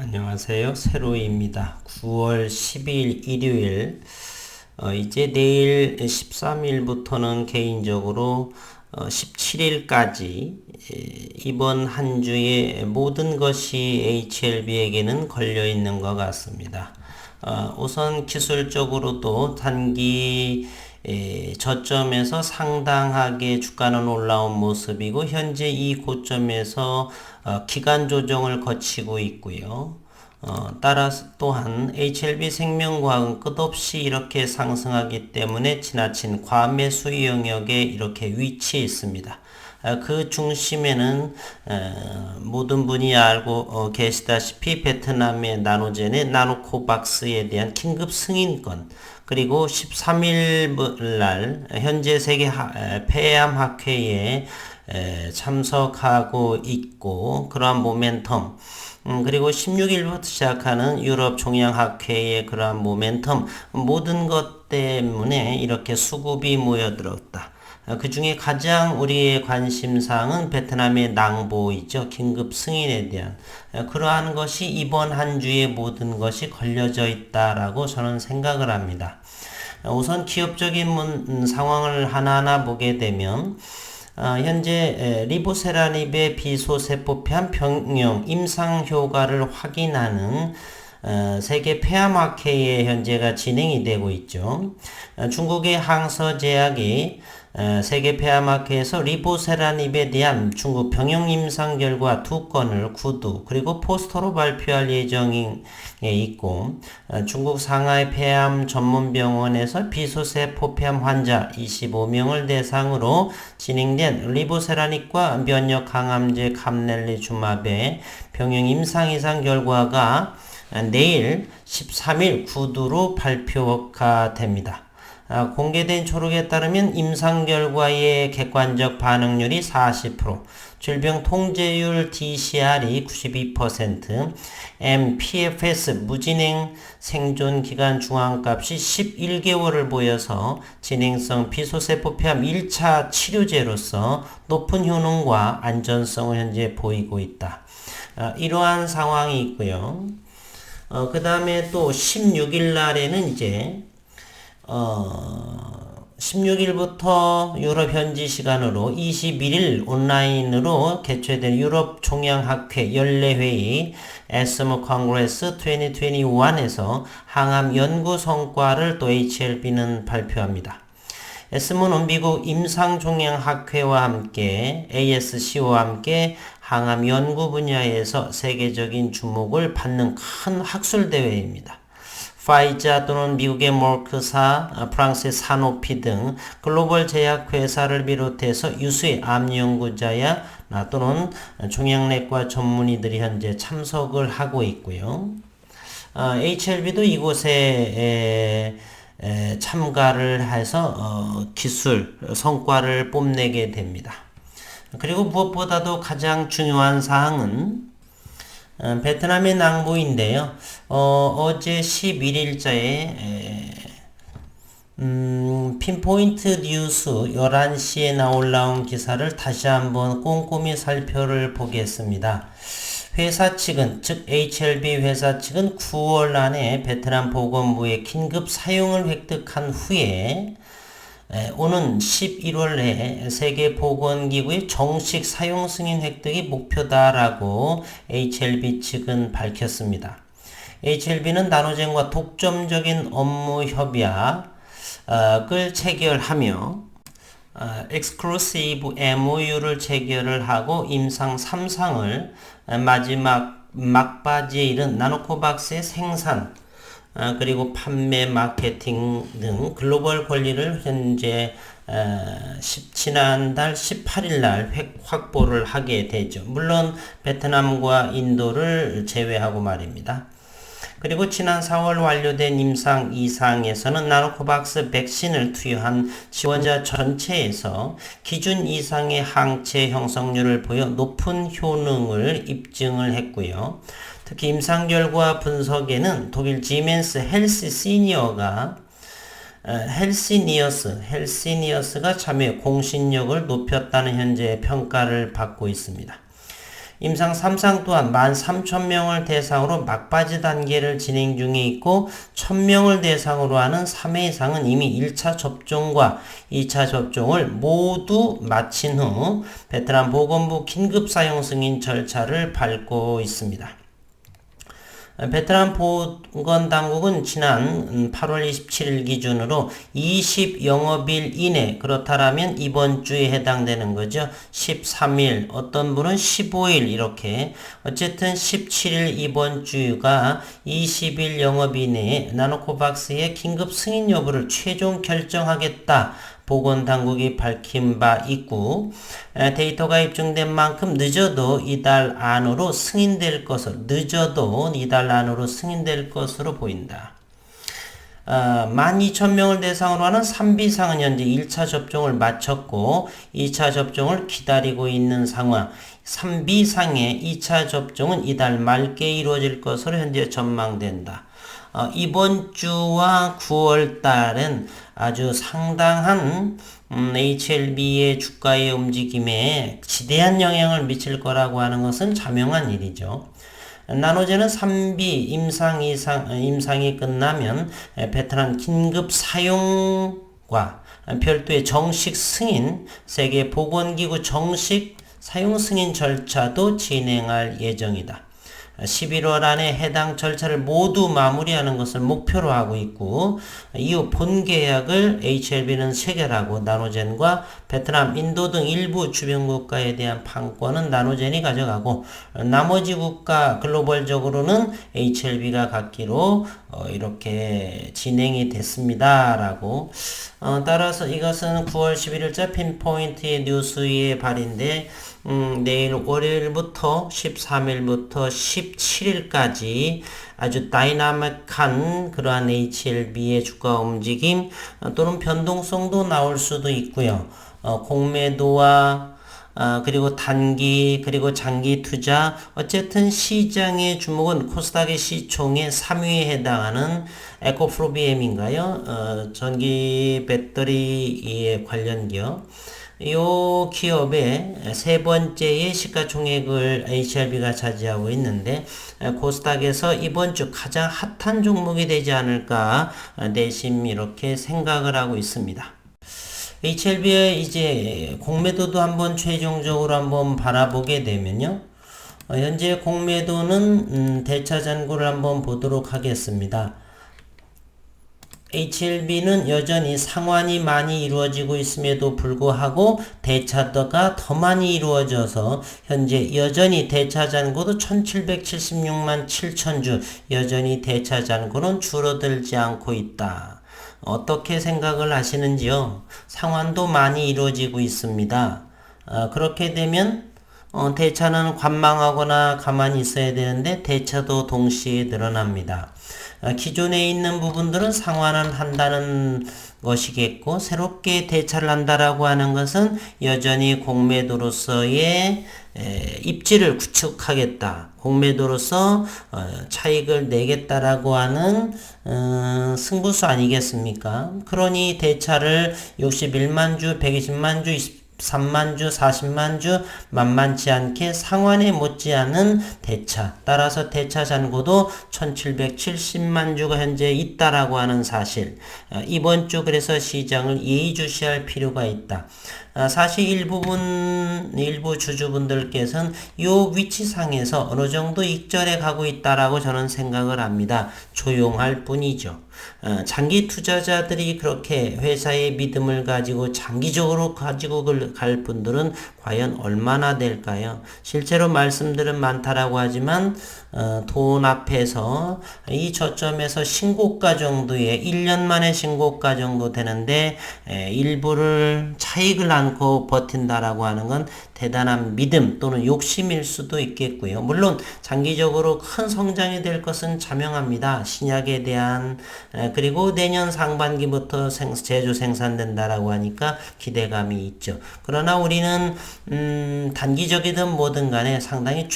안녕하세요. 세로이입니다. 9월 10일 일요일, 이제 내일 13일부터는 개인적으로 17일까지 이번 한 주의 모든 것이 HLB에게는 걸려 있는 것 같습니다. 우선 기술적으로도 단기 저점에서 상당하게 주가는 올라온 모습이고, 현재 이 고점에서 기간 조정을 거치고 있고요. 따라서 또한 HLB 생명과학은 끝없이 이렇게 상승하기 때문에 지나친 과매수 영역에 이렇게 위치해 있습니다. 그 중심에는 모든 분이 알고 계시다시피 베트남의 나노젠의 나노코박스에 대한 긴급 승인권, 그리고 13일 날 현재 세계 폐암학회에 참석하고 있고, 그러한 모멘텀, 그리고 16일부터 시작하는 유럽 종양학회의 그러한 모멘텀, 모든 것 때문에 이렇게 수급이 모여들었다. 그 중에 가장 우리의 관심사항은 베트남의 낭보이죠. 긴급 승인에 대한 그러한 것이 이번 한 주의 모든 것이 걸려져 있다라고 저는 생각을 합니다. 우선 기업적인 상황을 하나하나 보게 되면, 현재 리보세라닙의 비소세포폐암 병용 임상 효과를 확인하는 세계 폐암학회에 현재가 진행이 되고 있죠. 중국의 항서제약이 세계 폐암학회에서 리보세라닙에 대한 중국 병용 임상 결과 2건을 구두 그리고 포스터로 발표할 예정에 있고, 중국 상하이 폐암 전문병원에서 비소세포폐암 환자 25명을 대상으로 진행된 리보세라닙과 면역 강암제 감넬리주마브의 병용 임상 이상 결과가 내일 13일 구두로 발표가 됩니다. 공개된 초록에 따르면 임상 결과의 객관적 반응률이 40%, 질병 통제율 DCR이 92%, MPFS 무진행 생존 기간 중앙값이 11개월을 보여서 진행성 비소세포폐암 1차 치료제로서 높은 효능과 안전성을 현재 보이고 있다. 이러한 상황이 있고요. 그 다음에 또 16일 날에는 이제 16일부터 유럽 현지 시간으로 21일 온라인으로 개최된 유럽 종양학회 연례회의 ESMO Congress 2021에서 항암 연구 성과를 또 HLB는 발표합니다. ESMO는 미국 임상종양학회와 함께 ASCO와 함께 항암 연구 분야에서 세계적인 주목을 받는 큰 학술대회입니다. 파이자 또는 미국의 모르크사, 프랑스의 사노피 등 글로벌 제약회사를 비롯해서 유수의 암 연구자야 또는 종양내과 전문의들이 현재 참석을 하고 있고요. HLB도 이곳에 참가를 해서 기술 성과를 뽐내게 됩니다. 그리고 무엇보다도 가장 중요한 사항은 베트남의 낭보인데요. 어제 11일자에 핀포인트 뉴스 11시에 올라온 기사를 다시 한번 꼼꼼히 살펴를 보겠습니다. 회사 측은, 즉 HLB 회사 측은 9월 안에 베트남 보건부의 긴급 사용을 획득한 후에 오는 11월에 세계보건기구의 정식 사용 승인 획득이 목표다라고 HLB 측은 밝혔습니다. HLB는 나노젠과 독점적인 업무 협약을 체결하며 엑스클루시브 MOU를 체결을 하고 임상 3상을 마지막 막바지에 이른 나노코박스의 생산 그리고 판매, 마케팅 등 글로벌 권리를 현재 지난달 18일 날 확보를 하게 되죠. 물론 베트남과 인도를 제외하고 말입니다. 그리고 지난 4월 완료된 임상 2상에서는 나노코박스 백신을 투여한 지원자 전체에서 기준 이상의 항체 형성률을 보여 높은 효능을 입증을 했고요. 특히 임상 결과 분석에는 독일 지멘스 헬시니어스가 참여 공신력을 높였다는 현재 평가를 받고 있습니다. 임상 3상 또한 13,000명을 대상으로 막바지 단계를 진행 중에 있고 1,000명을 대상으로 하는 3회 이상은 이미 1차 접종과 2차 접종을 모두 마친 후 베트남 보건부 긴급 사용 승인 절차를 밟고 있습니다. 베트남 보건당국은 지난 8월 27일 기준으로 20영업일 이내, 그렇다면 이번 주에 해당되는 거죠. 13일, 어떤 분은 15일 이렇게, 어쨌든 17일 이번 주가 20일 영업 이내에 나노코박스의 긴급 승인 여부를 최종 결정하겠다. 보건당국이 밝힌 바 있고, 데이터가 입증된 만큼 늦어도 이달 안으로 승인될 것으로 보인다. 12,000명을 대상으로 하는 3비상은 현재 1차 접종을 마쳤고 2차 접종을 기다리고 있는 상황. 3비상의 2차 접종은 이달 말께 이루어질 것으로 현재 전망된다. 이번 주와 9월 달은 아주 상당한 HLB의 주가의 움직임에 지대한 영향을 미칠 거라고 하는 것은 자명한 일이죠. 나노제는 3비 임상이 끝나면 베트남 긴급 사용과 별도의 정식 승인, 세계보건기구 정식 사용 승인 절차도 진행할 예정이다. 11월 안에 해당 절차를 모두 마무리하는 것을 목표로 하고 있고, 이후 본계약을 HLB는 체결하고 나노젠과 베트남, 인도 등 일부 주변 국가에 대한 판권은 나노젠이 가져가고 나머지 국가 글로벌적으로는 HLB가 갖기로 이렇게 진행이 됐습니다. 라고 따라서 이것은 9월 11일자 핀포인트의 뉴스의 발인데 내일 월요일부터 13일부터 17일까지 아주 다이나믹한 그러한 HLB의 주가 움직임 또는 변동성도 나올 수도 있고요. 공매도와 그리고 단기 그리고 장기 투자, 어쨌든 시장의 주목은 코스닥의 시총의 3위에 해당하는 에코프로비엠인가요? 전기 배터리에 관련 기업. 이 기업의 세 번째의 시가총액을 HLB가 차지하고 있는데 코스닥에서 이번 주 가장 핫한 종목이 되지 않을까 내심 이렇게 생각을 하고 있습니다. HLB의 이제 공매도도 한번 최종적으로 한번 바라보게 되면요. 현재 공매도는 대차 잔고를 한번 보도록 하겠습니다. HLB는 여전히 상환이 많이 이루어지고 있음에도 불구하고 대차가 더 많이 이루어져서 현재 여전히 대차 잔고도 1776만 7천주, 여전히 대차 잔고는 줄어들지 않고 있다. 어떻게 생각을 하시는지요? 상환도 많이 이루어지고 있습니다. 그렇게 되면 대차는 관망하거나 가만히 있어야 되는데 대차도 동시에 늘어납니다. 기존에 있는 부분들은 상환을 한다는 것이겠고, 새롭게 대차를 한다라고 하는 것은 여전히 공매도로서의 입지를 구축하겠다, 공매도로서 차익을 내겠다라고 하는 승부수 아니겠습니까? 그러니 대차를 61만 주, 120만 주, 3만 주, 40만 주 만만치 않게 상환에 못지않은 대차, 따라서 대차 잔고도 1770만 주가 현재 있다라고 하는 사실, 이번 주 그래서 시장을 예의주시할 필요가 있다. 사실 일부 주주분들께서는 이 위치상에서 어느 정도 익절해 가고 있다라고 저는 생각을 합니다. 조용할 뿐이죠. 장기 투자자들이 그렇게 회사의 믿음을 가지고 장기적으로 가지고 갈 분들은 과연 얼마나 될까요? 실제로 말씀들은 많다라고 하지만 돈 앞에서 이 저점에서 신고가 정도의 1년 만에 신고가 정도 되는데 일부를 차익을 안고 버틴다라고 하는 건 대단한 믿음 또는 욕심일 수도 있겠고요. 물론 장기적으로 큰 성장이 될 것은 자명합니다. 신약에 대한 그리고 내년 상반기부터 제조 생산된다라고 하니까 기대감이 있죠. 그러나 우리는 단기적이든 뭐든 간에 상당히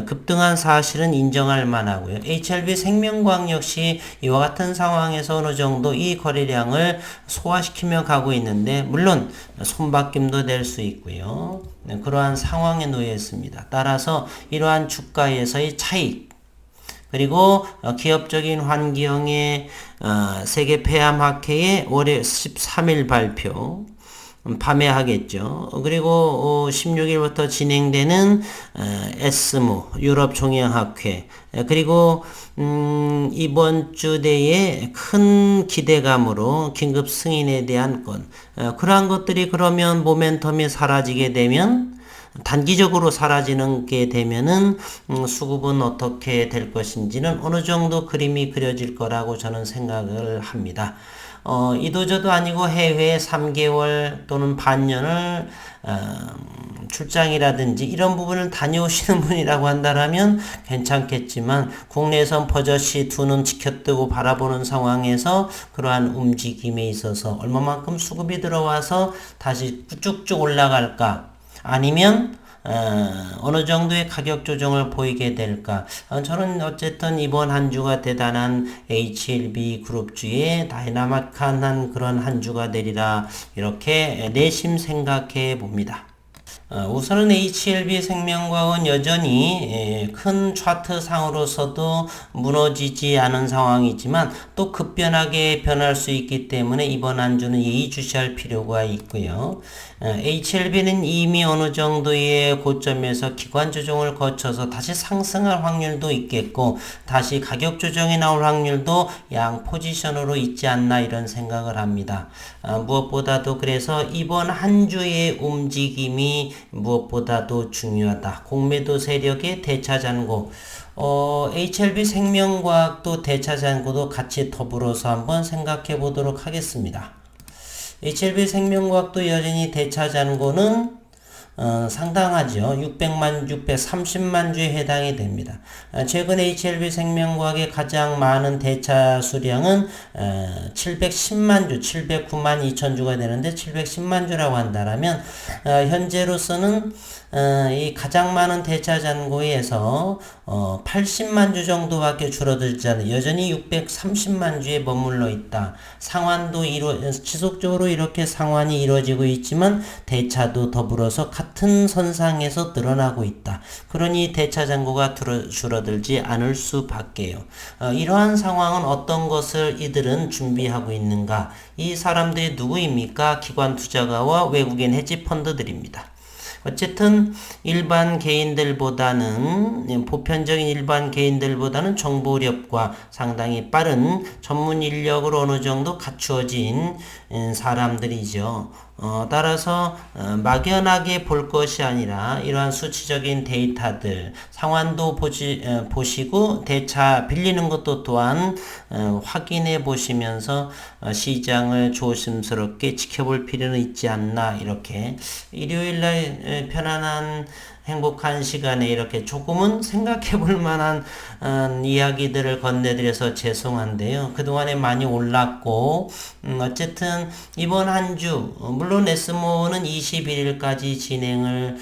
급등한 사실은 인정할 만하고요. HLB 생명과학 역시 이와 같은 상황에서 어느 정도 이 거래량을 소화시키며 가고 있는데 물론 손바뀜도 될 수 있고요. 그러한 상황에 놓여 있습니다. 따라서 이러한 주가에서의 차익 그리고 기업적인 환경의 세계 폐암학회의 올해 13일 발표 밤에 하겠죠. 그리고 16일부터 진행되는 에스모 유럽 종양학회 그리고 이번 주 내에 큰 기대감으로 긴급 승인에 대한 건 그러한 것들이 그러면 모멘텀이 사라지게 되면 단기적으로 사라지는 게 되면은 수급은 어떻게 될 것인지는 어느 정도 그림이 그려질 거라고 저는 생각을 합니다. 이도저도 아니고 해외에 3개월 또는 반년을 출장이라든지 이런 부분을 다녀오시는 분이라고 한다면 괜찮겠지만 국내에선 버젓이 두 눈 치켜뜨고 바라보는 상황에서 그러한 움직임에 있어서 얼마만큼 수급이 들어와서 다시 쭉쭉 올라갈까 아니면 어느 정도의 가격 조정을 보이게 될까? 저는 어쨌든 이번 한 주가 대단한 HLB 그룹주의 다이나믹한 그런 한 주가 되리라 이렇게 내심 생각해 봅니다. 우선은 HLB 생명과학은 여전히 큰 차트 상으로서도 무너지지 않은 상황이지만 또 급변하게 변할 수 있기 때문에 이번 한 주는 예의주시할 필요가 있고요. HLB는 이미 어느 정도의 고점에서 기관 조정을 거쳐서 다시 상승할 확률도 있겠고 다시 가격 조정이 나올 확률도 양 포지션으로 있지 않나 이런 생각을 합니다. 무엇보다도 그래서 이번 한 주의 움직임이 무엇보다도 중요하다. 공매도 세력의 대차잔고 HLB 생명과학도 대차잔고도 같이 더불어서 한번 생각해 보도록 하겠습니다. HLB 생명과학도 여전히 대차잔고는 상당하죠. 630만 주에 해당이 됩니다. 최근 HLB 생명과학의 가장 많은 대차 수량은 710만 주, 709만 2천 주가 되는데 710만 주라고 한다면 현재로서는 이 가장 많은 대차 잔고에서 80만 주 정도밖에 줄어들지 않은 여전히 630만 주에 머물러 있다. 상환도 지속적으로 이렇게 상환이 이루어지고 있지만 대차도 더불어서 같은 선상에서 늘어나고 있다. 그러니 대차 잔고가 줄어들지 않을 수밖에요. 이러한 상황은 어떤 것을 이들은 준비하고 있는가? 이 사람들이 누구입니까? 기관 투자가와 외국인 헤지 펀드들입니다. 어쨌든 일반 개인들보다는 보편적인 일반 개인들보다는 정보력과 상당히 빠른 전문 인력으로 어느 정도 갖추어진 사람들이죠. 따라서 막연하게 볼 것이 아니라 이러한 수치적인 데이터들 상환도 보시고 대차 빌리는 것도 또한 확인해 보시면서 시장을 조심스럽게 지켜볼 필요는 있지 않나 이렇게 일요일날 편안한 행복한 시간에 이렇게 조금은 생각해 볼 만한 이야기들을 건네드려서 죄송한데요. 그동안에 많이 올랐고 어쨌든 이번 한 주 물론 에스모는 21일까지 진행을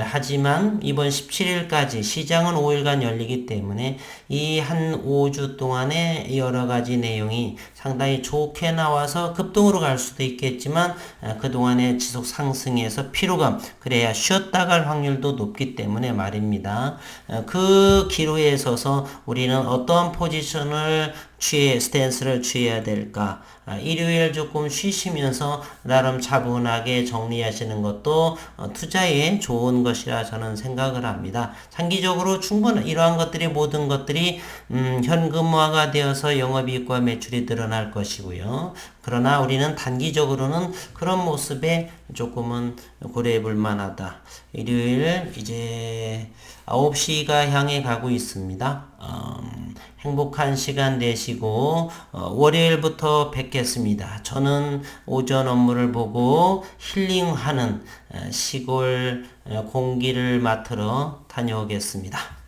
하지만 이번 17일까지 시장은 5일간 열리기 때문에 이 한 5주 동안에 여러 가지 내용이 상당히 좋게 나와서 급등으로 갈 수도 있겠지만 그동안에 지속 상승에서 피로감 그래야 쉬었다 갈 확률도 높기 때문에 말입니다. 그 기로에 서서 우리는 어떠한 포지션을 스탠스를 취해야 될까? 일요일 조금 쉬시면서 나름 차분하게 정리하시는 것도 투자에 좋은 것이라 저는 생각을 합니다. 장기적으로 충분히 이러한 것들이 모든 것들이 현금화가 되어서 영업이익과 매출이 늘어날 것이고요. 그러나 우리는 단기적으로는 그런 모습에 조금은 고려해 볼 만하다. 일요일 이제 9시가 향해 가고 있습니다. 행복한 시간 되시고 월요일부터 뵙겠습니다. 저는 오전 업무를 보고 힐링하는 시골 공기를 맡으러 다녀오겠습니다.